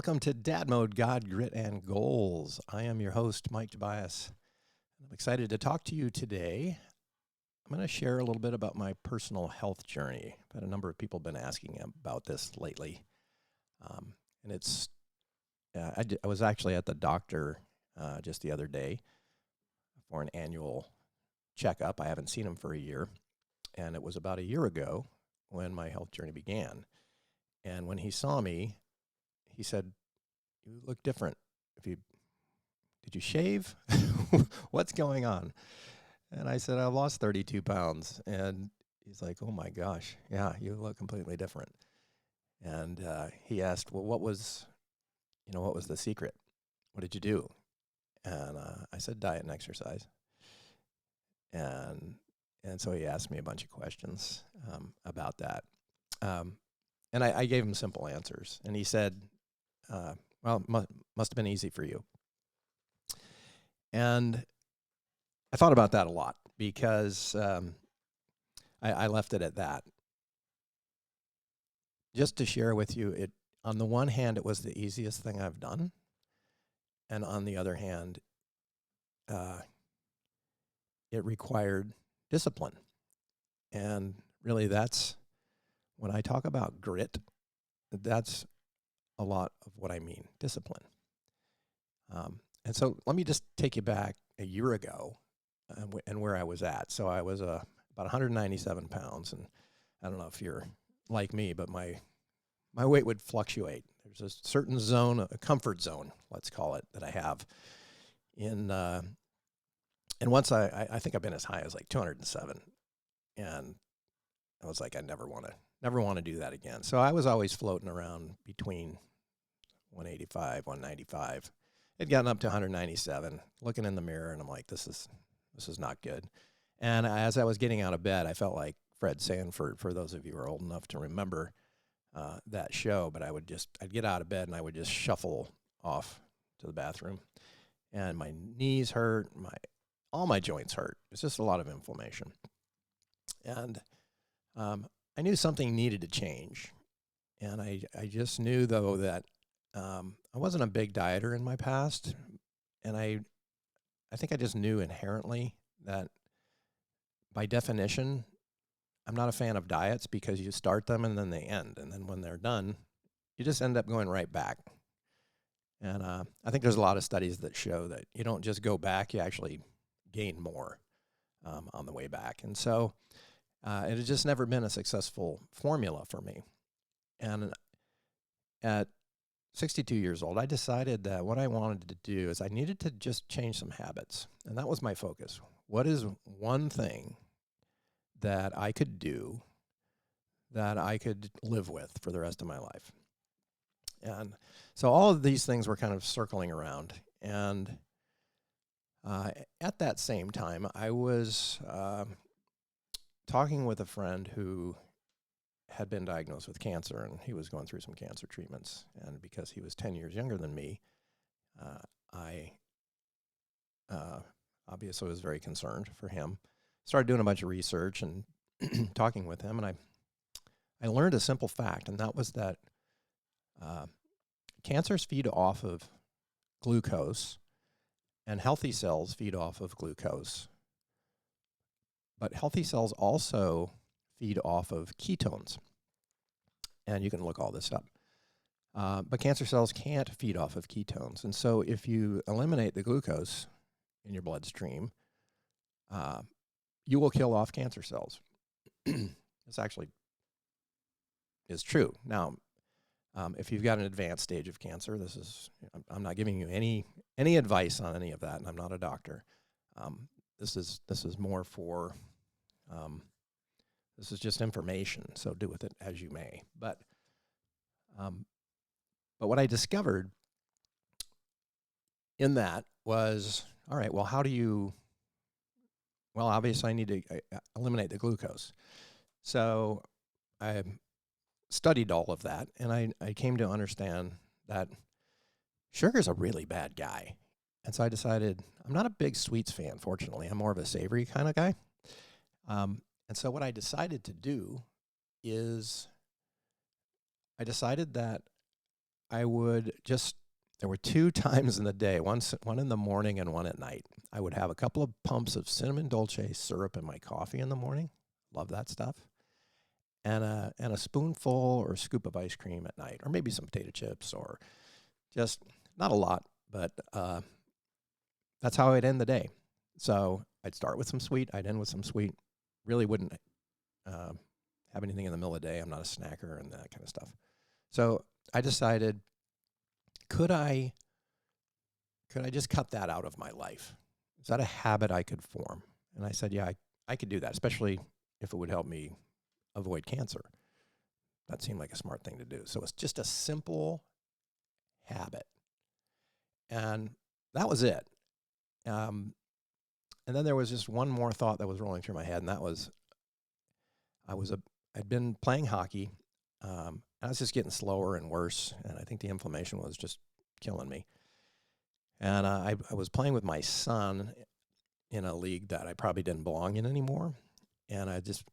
Welcome to Dad Mode, God, Grit, and Goals. I am your host, Mike Tobias. I'm excited to talk to you today. I'm going to share a little bit about my personal health journey. I've had a number of people been asking about this lately. And it's, I was actually at the doctor just the other day for an annual checkup. I haven't seen him for a year. And it was about a year ago when my health journey began. And when he saw me, he said, "You look different. Did you shave? What's going on?" And I said, "I lost 32 pounds." And he's like, "Oh my gosh, yeah, you look completely different." And he asked, "Well, what was the secret? What did you do?" And I said, "Diet and exercise." And so he asked me a bunch of questions about that. And I gave him simple answers. And he said, "Well, must have been easy for you." And I thought about that a lot because I left it at that. Just to share with you, on the one hand, it was the easiest thing I've done. And on the other hand, it required discipline. And really, that's when I talk about grit, that's a lot of what I mean, discipline. And so let me just take you back a year ago and where I was at. So I was about 197 pounds, and I don't know if you're like me, but my weight would fluctuate. There's a certain zone, a comfort zone, let's call it, that I have in. And once I think I've been as high as like 207, and I was like, I never want to do that again. So I was always floating around between 185, 195. I'd gotten up to 197, looking in the mirror, and I'm like, this is not good. And as I was getting out of bed, I felt like Fred Sanford, for those of you who are old enough to remember that show. But I'd get out of bed and I would just shuffle off to the bathroom, and my knees hurt, all my joints hurt. It's just a lot of inflammation. And I knew something needed to change. And I just knew, though, that I wasn't a big dieter in my past. And I think I just knew inherently that, by definition, I'm not a fan of diets because you start them and then they end. And then when they're done, you just end up going right back. And I think there's a lot of studies that show that you don't just go back, you actually gain more on the way back. And so it had just never been a successful formula for me. And at 62 years old, I decided that what I wanted to do is I needed to just change some habits. And that was my focus. What is one thing that I could do that I could live with for the rest of my life? And so all of these things were kind of circling around. And at that same time, I was talking with a friend who had been diagnosed with cancer, and he was going through some cancer treatments. And because he was 10 years younger than me, I obviously was very concerned for him. Started doing a bunch of research and talking with him, and I learned a simple fact, and that was that cancers feed off of glucose, and healthy cells feed off of glucose. But healthy cells also feed off of ketones. And you can look all this up. But cancer cells can't feed off of ketones. And so if you eliminate the glucose in your bloodstream, you will kill off cancer cells. This actually is true. Now, if you've got an advanced stage of cancer, I'm not giving you any advice on any of that, and I'm not a doctor. This is more for, this is just information, so do with it as you may. But what I discovered in that was, all right, well, obviously I need to eliminate the glucose. So I studied all of that, and I came to understand that sugar's a really bad guy. And so I decided, I'm not a big sweets fan, fortunately. I'm more of a savory kind of guy. And so what I decided to do is I decided that I would just, there were 2 times in the day, one in the morning and one at night. I would have a couple of pumps of cinnamon dolce syrup in my coffee in the morning. Love that stuff. And a spoonful or a scoop of ice cream at night, or maybe some potato chips, or just not a lot, but that's how I'd end the day. So I'd start with some sweet, I'd end with some sweet. Really wouldn't have anything in the middle of the day. I'm not a snacker and that kind of stuff. So I decided, could I just cut that out of my life? Is that a habit I could form? And I said, yeah, I could do that, especially if it would help me avoid cancer. That seemed like a smart thing to do. So it's just a simple habit. And that was it. And then there was just one more thought that was rolling through my head, and that was, I'd been playing hockey. I was just getting slower and worse, and I think the inflammation was just killing me. And I was playing with my son in a league that I probably didn't belong in anymore, and I just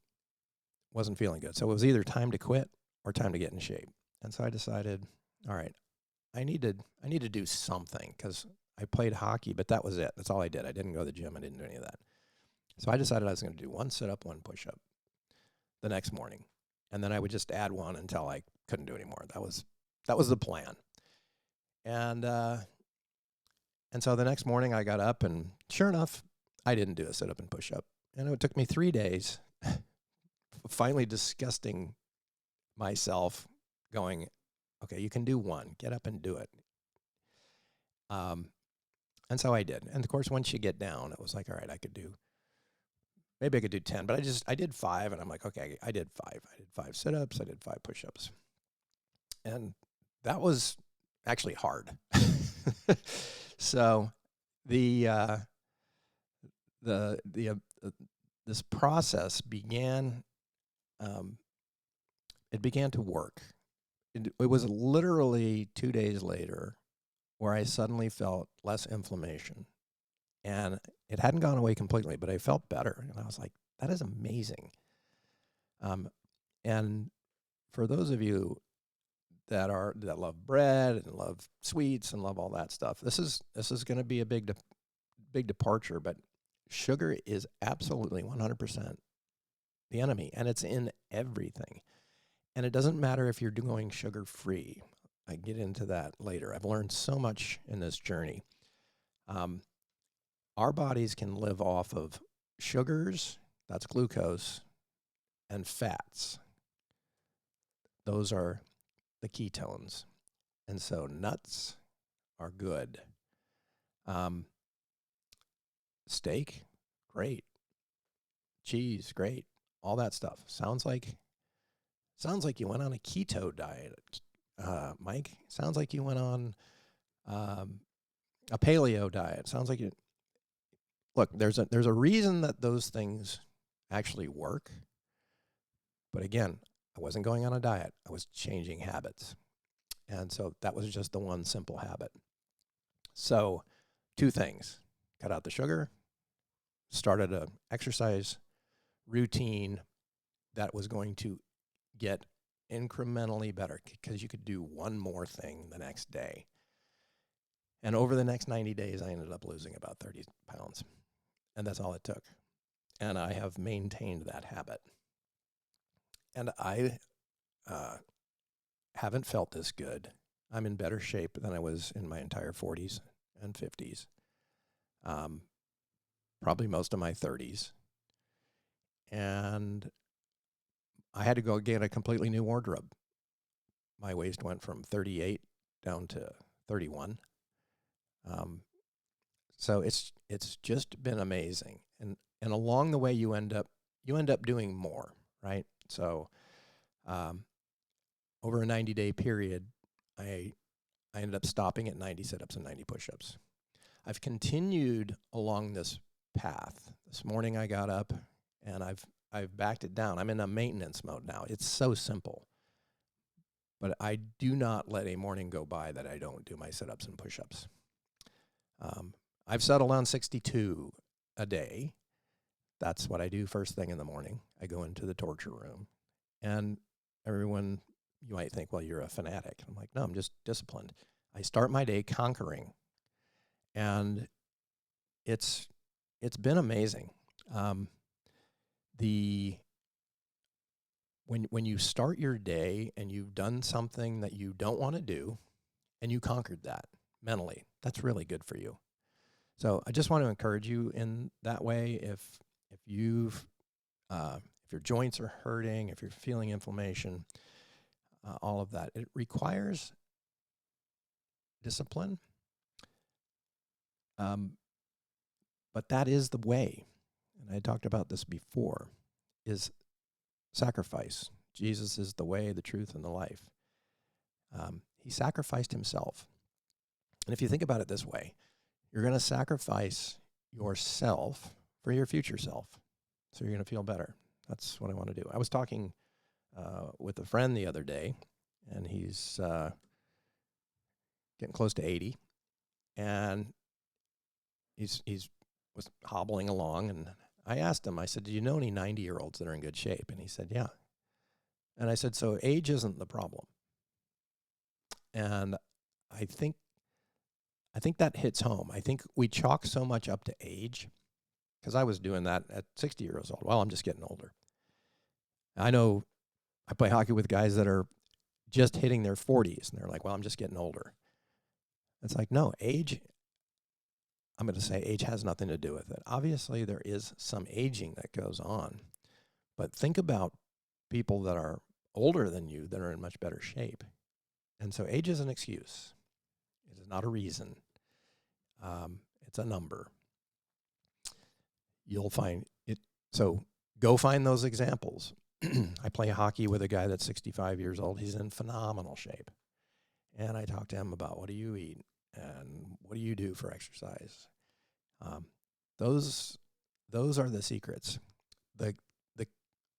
wasn't feeling good. So it was either time to quit or time to get in shape. And so I decided, all right, I need to do something, because I played hockey, but that was it. That's all I did. I didn't go to the gym. I didn't do any of that. So I decided I was going to do 1 sit-up, 1 push-up the next morning, and then I would just add 1 until I couldn't do anymore. That was the plan. And so the next morning I got up, and sure enough, I didn't do a sit-up and push-up. And it took me 3 days, finally disgusting myself, going, okay, you can do 1. Get up and do it. And so I did. And of course, once you get down, it was like, all right, maybe I could do 10, but I did 5, and I'm like, okay, I did 5. I did 5 sit-ups, I did 5 push-ups. And that was actually hard. So this process began, it began to work. It was literally 2 days later where I suddenly felt less inflammation. And it hadn't gone away completely, but I felt better. And I was like, that is amazing. And for those of you that love bread and love sweets and love all that stuff, this is going to be a big departure, but sugar is absolutely 100% the enemy, and it's in everything. And it doesn't matter if you're going sugar-free. I get into that later. I've learned so much in this journey. Our bodies can live off of sugars, that's glucose, and fats. Those are the ketones. And so nuts are good. Steak, great. Cheese, great. All that stuff. Sounds like you went on a keto diet, Mike. Sounds like you went on a paleo diet. Sounds like you. Look, there's a reason that those things actually work. But again, I wasn't going on a diet. I was changing habits. And so that was just the one simple habit. So 2 things: cut out the sugar, started an exercise routine that was going to get incrementally better, because you could do one more thing the next day. And over the next 90 days, I ended up losing about 30 pounds. And that's all it took. And I have maintained that habit. And I haven't felt this good. I'm in better shape than I was in my entire 40s and 50s. Probably most of my 30s. And I had to go get a completely new wardrobe. My waist went from 38 down to 31. So it's just been amazing. And along the way, you end up doing more, right? So over a 90-day period, I ended up stopping at 90 sit-ups and 90 push-ups. I've continued along this path. This morning I got up and I've backed it down. I'm in a maintenance mode now. It's so simple. But I do not let a morning go by that I don't do my sit-ups and push-ups. I've settled on 62 a day. That's what I do first thing in the morning. I go into the torture room. And everyone you might think, well, you're a fanatic. I'm like, no, I'm just disciplined. I start my day conquering, and it's been amazing. The when you start your day and you've done something that you don't want to do, and you conquered that mentally, that's really good for you. So I just want to encourage you in that way. If you've if your joints are hurting, if you're feeling inflammation, all of that, it requires discipline. But that is the way. And I talked about this before, is sacrifice. Jesus is the way, the truth, and the life. He sacrificed himself. And if you think about it this way, you're going to sacrifice yourself for your future self. So you're going to feel better. That's what I want to do. I was talking with a friend the other day, and he's getting close to 80. And he's was hobbling along, and I asked him, I said, do you know any 90-year-olds that are in good shape? And he said, yeah. And I said, so age isn't the problem. And I think that hits home. I think we chalk so much up to age, because I was doing that at 60 years old. Well, I'm just getting older. I know I play hockey with guys that are just hitting their 40s, and they're like, well, I'm just getting older. It's like, no, age, I'm going to say age has nothing to do with it. Obviously, there is some aging that goes on, but think about people that are older than you that are in much better shape. And so age is an excuse. It is not a reason. It's a number. You'll find it. So go find those examples. I play hockey with a guy that's 65 years old. He's in phenomenal shape. And I talk to him about, what do you eat? And what do you do for exercise? Those are the secrets.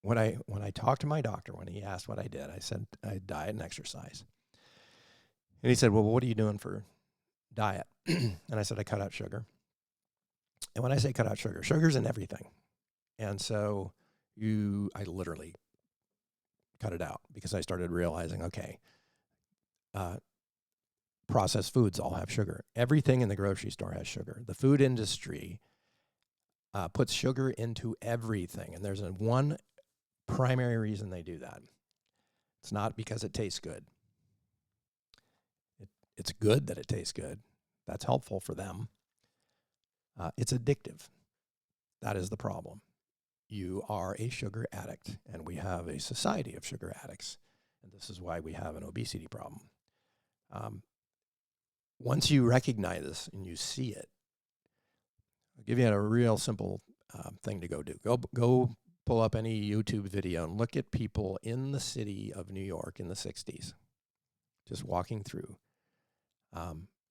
When I talked to my doctor, when he asked what I did, I said I diet and exercise. And he said, well, what are you doing for diet? And I said, I cut out sugar. And when I say cut out sugar, sugar's in everything. And so I literally cut it out, because I started realizing, okay, processed foods all have sugar. Everything in the grocery store has sugar. The food industry puts sugar into everything. And there's one primary reason they do that. It's not because it tastes good. It's good that it tastes good. That's helpful for them. It's addictive. That is the problem. You are a sugar addict, and we have a society of sugar addicts. And this is why we have an obesity problem. Once you recognize this and you see it, I'll give you a real simple thing to go do. Go pull up any YouTube video and look at people in the city of New York in the 60s, just walking through.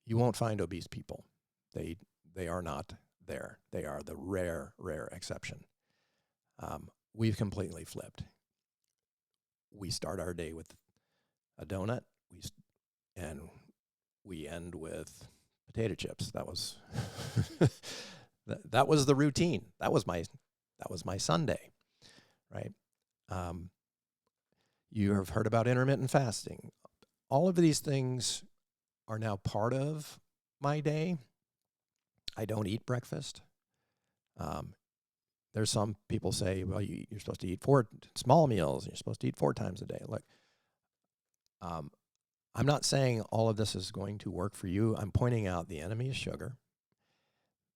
You won't find obese people. They are not there. They are the rare exception. We've completely flipped. We start our day with a donut, and we end with potato chips. That was that was the routine. That was my Sunday, right? You have heard about intermittent fasting. All of these things are now part of my day. I don't eat breakfast. There's some people say, well, you're supposed to eat 4 small meals. You're supposed to eat 4 times a day. Look, I'm not saying all of this is going to work for you. I'm pointing out the enemy is sugar.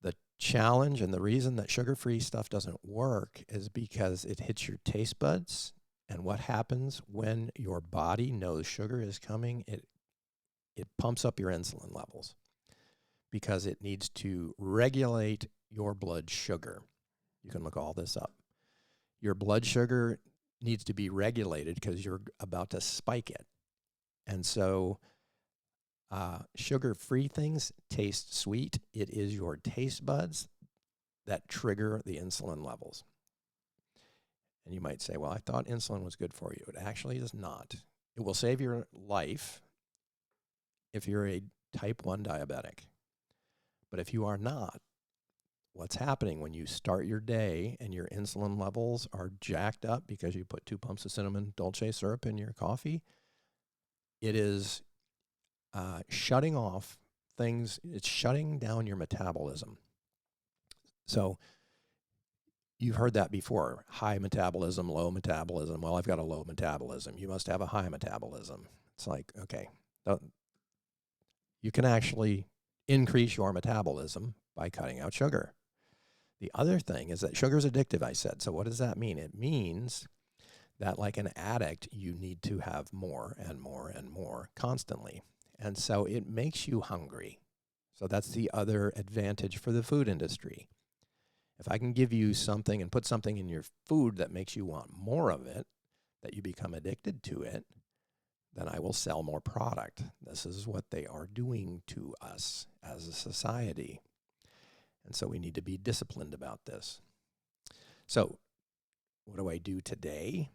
The challenge and the reason that sugar-free stuff doesn't work is because it hits your taste buds. And what happens when your body knows sugar is coming? It pumps up your insulin levels, because it needs to regulate your blood sugar. You can look all this up. Your blood sugar needs to be regulated because you're about to spike it. And so sugar-free things taste sweet. It is your taste buds that trigger the insulin levels. And you might say, well, I thought insulin was good for you. It actually is not. It will save your life if you're a type 1 diabetic. But if you are not, what's happening when you start your day and your insulin levels are jacked up because you put 2 pumps of cinnamon dolce syrup in your coffee? it is shutting off things. It's shutting down your metabolism. So you've heard that before: high metabolism, low metabolism. Well, I've got a low metabolism. You must have a high metabolism. It's like, okay, you can actually increase your metabolism by cutting out sugar. The other thing is that sugar is addictive, I said. So what does that mean? It means that, like an addict, you need to have more and more and more constantly. And so it makes you hungry. So that's the other advantage for the food industry. If I can give you something and put something in your food that makes you want more of it, that you become addicted to it, then I will sell more product. This is what they are doing to us as a society. And so we need to be disciplined about this. So what do I do today?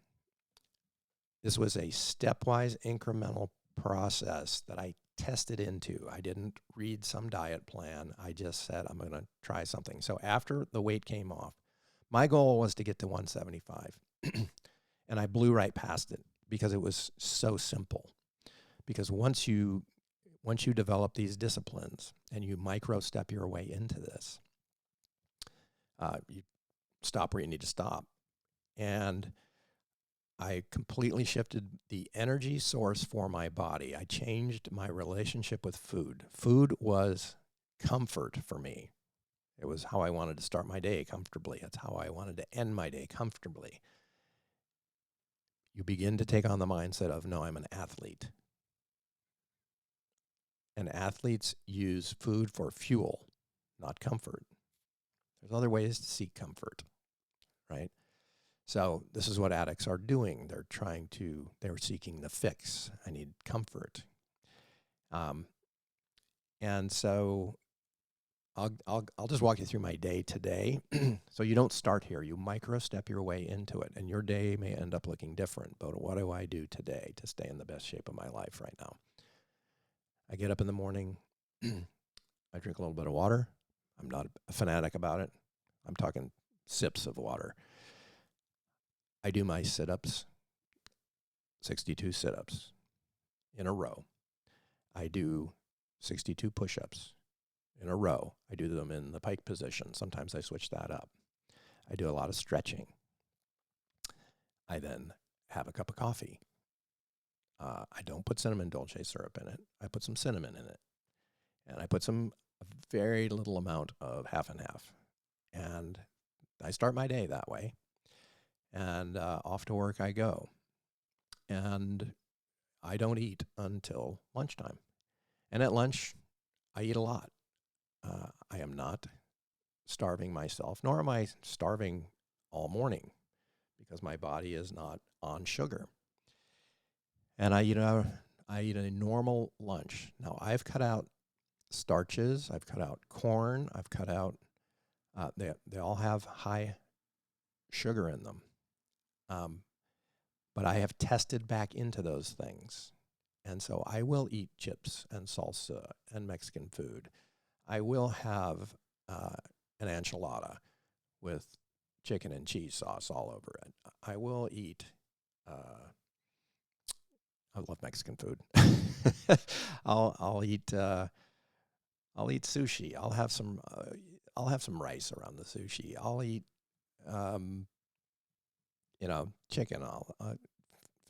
This was a stepwise incremental process that I tested into. I didn't read some diet plan. I just said, I'm going to try something. So after the weight came off, my goal was to get to 175. And I blew right past it because it was so simple. Because once you develop these disciplines and you micro step your way into this, you stop where you need to stop. And I completely shifted the energy source for my body. I changed my relationship with food. Food was comfort for me. It was how I wanted to start my day comfortably. It's how I wanted to end my day comfortably. You begin to take on the mindset of, no, I'm an athlete. And athletes use food for fuel, not comfort. There's other ways to seek comfort, right? So this is what addicts are doing. They're seeking the fix. I need comfort. And so I'll just walk you through my day today. So you don't start here. You micro step your way into it, and your day may end up looking different. But what do I do today to stay in the best shape of my life right now? I get up in the morning. I drink a little bit of water. I'm not a fanatic about it. I'm talking sips of water. I do my sit-ups, 62 sit-ups in a row. I do 62 push-ups in a row. I do them in the pike position. Sometimes I switch that up. I do a lot of stretching. I then have a cup of coffee. I don't put cinnamon dolce syrup in it. I put some cinnamon in it. And I put a very little amount of half and half. And I start my day that way. And off to work I go. And I don't eat until lunchtime. And at lunch, I eat a lot. I am not starving myself, nor am I starving all morning, because my body is not on sugar. And I eat a normal lunch. Now, I've cut out starches. I've cut out corn. I've cut out, they all have high sugar in them. But I have tested back into those things. And so I will eat chips and salsa and Mexican food. I will have an enchilada with chicken and cheese sauce all over it. I will eat, I love Mexican food. I'll eat sushi. I'll have some rice around the sushi. I'll eat, chicken,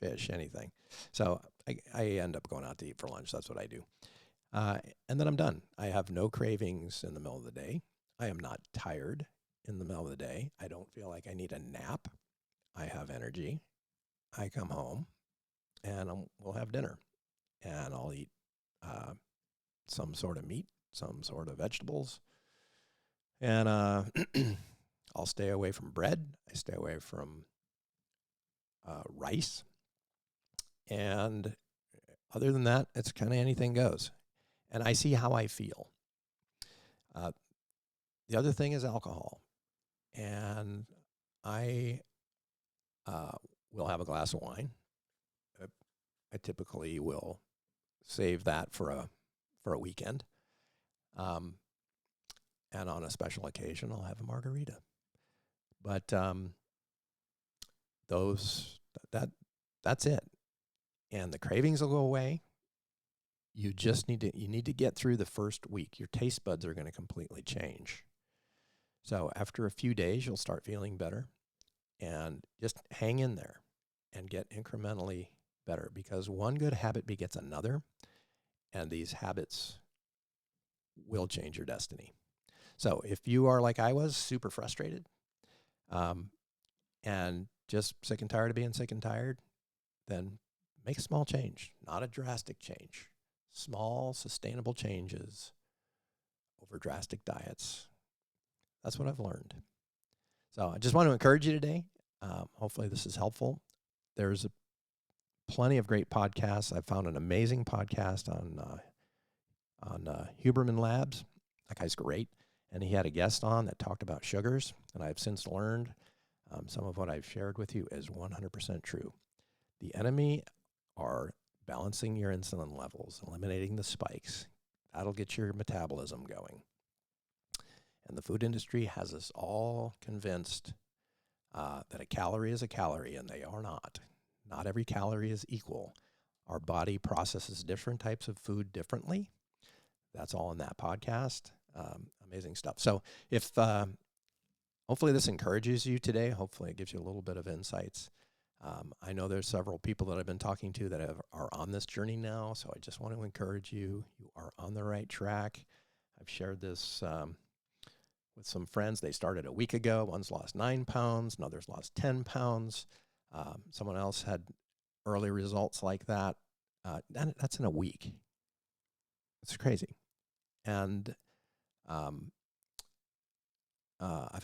fish, anything. So I end up going out to eat for lunch. That's what I do. And then I'm done. I have no cravings in the middle of the day. I am not tired in the middle of the day. I don't feel like I need a nap. I have energy. I come home and we'll have dinner. And I'll eat some sort of meat, some sort of vegetables. And I'll stay away from bread. I stay away from rice. And other than that, it's kind of anything goes. And I see how I feel. The other thing is alcohol. And I will have a glass of wine. I typically will save that for a weekend. And on a special occasion, I'll have a margarita. But that's it. and the cravings will go away. You just need to get through the first week. Your taste buds are going to completely change. So after a few days, you'll start feeling better, and just hang in there and get incrementally better, because one good habit begets another, and these habits will change your destiny. So if you are like I was, super frustrated, and just sick and tired of being sick and tired, then make a small change, not a drastic change. Small, sustainable changes over drastic diets. That's what I've learned. So I just want to encourage you today. Hopefully this is helpful. There's plenty of great podcasts. I found an amazing podcast on Huberman Labs. That guy's great. And he had a guest on that talked about sugars. And I've since learned some of what I've shared with you is 100% true. The enemy are balancing your insulin levels, eliminating the spikes. That'll get your metabolism going. And the food industry has us all convinced that a calorie is a calorie, and they are not. Not every calorie is equal. Our body processes different types of food differently. That's all in that podcast. Amazing stuff. So if hopefully this encourages you today, hopefully it gives you a little bit of insights. I know there's several people that I've been talking to that are on this journey now, so I just want to encourage you. You are on the right track. I've shared this with some friends. They started a week ago. One's lost 9 pounds, another's lost 10 pounds. Someone else had early results like that. That's in a week. It's crazy. And I've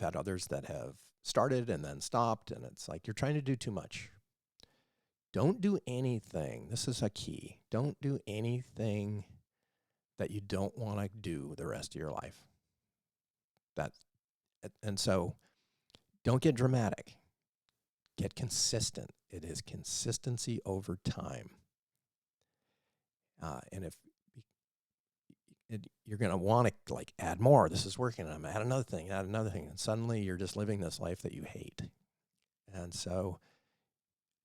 had others that have started and then stopped, and it's like you're trying to do too much. Don't do anything. This is a key. Don't do anything that you don't want to do the rest of your life. And so don't get dramatic. Get consistent. It is consistency over time. And if you're going to want to like add more, this is working, I'm add another thing, and suddenly you're just living this life that you hate. And so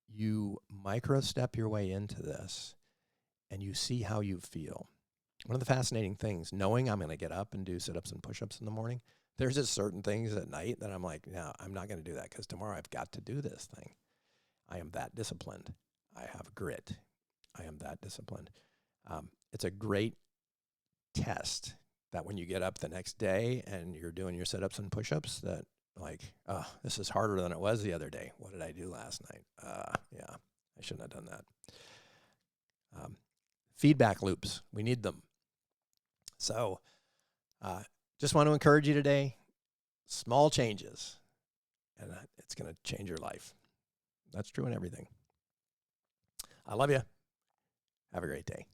you micro step your way into this, and you see how you feel. One of the fascinating things, knowing I'm going to get up and do sit-ups and push-ups in the morning, there's just certain things at night that I'm like, no, I'm not going to do that because tomorrow I've got to do this thing. I am that disciplined. I have grit. I am that disciplined. It's a great test that when you get up the next day and you're doing your sit-ups and push-ups, that like, oh, this is harder than it was the other day. What did I do last night? Yeah, I shouldn't have done that. Feedback loops, we need them. So just want to encourage you today, small changes, and it's going to change your life. That's true in everything. I love you. Have a great day.